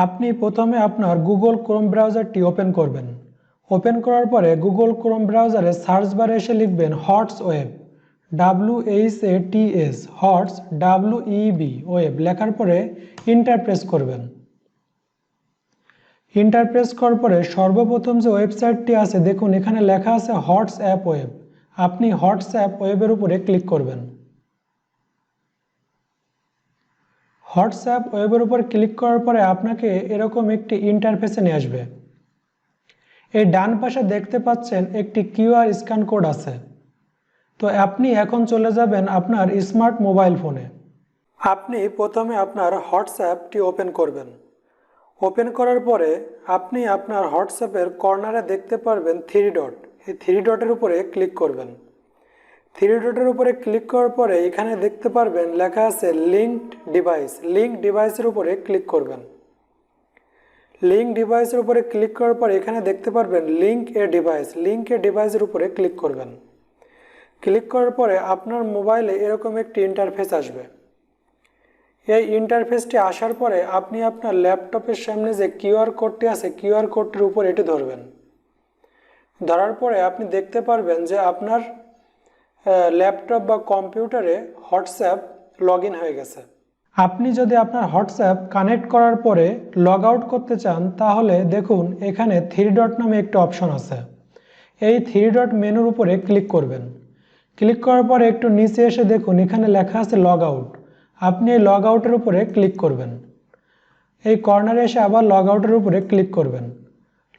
আপনি প্রথমে আপনার গুগল ক্রোম ব্রাউজারটি ওপেন করবেন। ওপেন করার পরে গুগল ক্রোম ব্রাউজারে সার্চ বারে এসে লিখবেন হটস ওয়েব, WHATS হটস WEB ওয়েব লেখার পরে ইন্টার প্রেস করবেন। ইন্টার প্রেস করার পরে সর্বপ্রথম যে ওয়েবসাইটটি আছে দেখুন এখানে লেখা আছে হটস অ্যাপ ওয়েব। আপনি হটস অ্যাপ ওয়েবের উপরে ক্লিক করবেন। হোয়াটসঅ্যাপ ওয়েবের উপর ক্লিক করার পরে আপনাকে এরকম একটি ইন্টারফেসে নিয়ে আসবে। এই ডান পাশে দেখতে পাচ্ছেন একটি কিউআর স্ক্যান কোড আছে। তো আপনি এখন চলে যাবেন আপনার স্মার্ট মোবাইল ফোনে। আপনি প্রথমে আপনার হোয়াটসঅ্যাপটি ওপেন করবেন। ওপেন করার পরে আপনি আপনার হোয়াটসঅ্যাপের কর্নারে দেখতে পারবেন থ্রি ডট। এই থ্রি ডটের উপরে ক্লিক করবেন। থ্রি ডটের উপরে ক্লিক করার পরে এখানে দেখতে পারবেন লেখা আছে লিঙ্কড ডিভাইস। লিঙ্ক ডিভাইসের উপরে ক্লিক করবেন। লিঙ্ক ডিভাইসের উপরে ক্লিক করার পরে এখানে দেখতে পারবেন লিঙ্ক এ ডিভাইস। লিঙ্ক এ ডিভাইসের উপরে ক্লিক করবেন। ক্লিক করার পরে আপনার মোবাইলে এরকম একটি ইন্টারফেস আসবে। এই ইন্টারফেসটি আসার পরে আপনি আপনার ল্যাপটপের সামনে যে কিউআর কোডটি আছে কিউআর কোডটির উপর এটি ধরবেন। ধরার পরে আপনি দেখতে পারবেন যে আপনার ল্যাপটপ বা কম্পিউটারে হোয়াটসঅ্যাপ লগ ইন হয়ে গেছে। আপনি যদি আপনার হোয়াটসঅ্যাপ কানেক্ট করার পরে লগ আউট করতে চান তাহলে দেখুন এখানে থ্রি ডট নামে একটি অপশন আছে। এই থ্রি ডট মেনুর উপরে ক্লিক করবেন। ক্লিক করার পরে একটু নিচে এসে দেখুন এখানে লেখা আছে লগ আউট। আপনি এই লগ আউটের উপরে ক্লিক করবেন। এই কর্নারে এসে আবার লগ আউটের উপরে ক্লিক করবেন।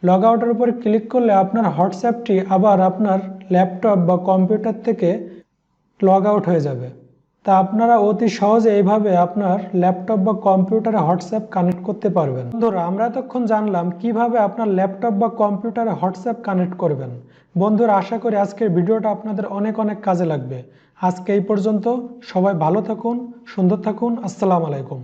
লগ আউটের উপরে ক্লিক করলে আপনার হোয়াটসঅ্যাপটি আবার আপনার ল্যাপটপ বা কম্পিউটার থেকে লগ আউট হয়ে যাবে। তা আপনারা অতি সহজে এইভাবে আপনার ল্যাপটপ বা কম্পিউটারে হোয়াটসঅ্যাপ কানেক্ট করতে পারবেন। বন্ধুরা, আমরা এতক্ষণ জানলাম কিভাবে আপনার ল্যাপটপ বা কম্পিউটারে হোয়াটসঅ্যাপ কানেক্ট করবেন। বন্ধুরা, আশা করি আজকের ভিডিওটা আপনাদের অনেক কাজে লাগবে। আজকে এই পর্যন্ত। সবাই ভালো থাকুন, সুন্দর থাকুন। আসসালামু আলাইকুম।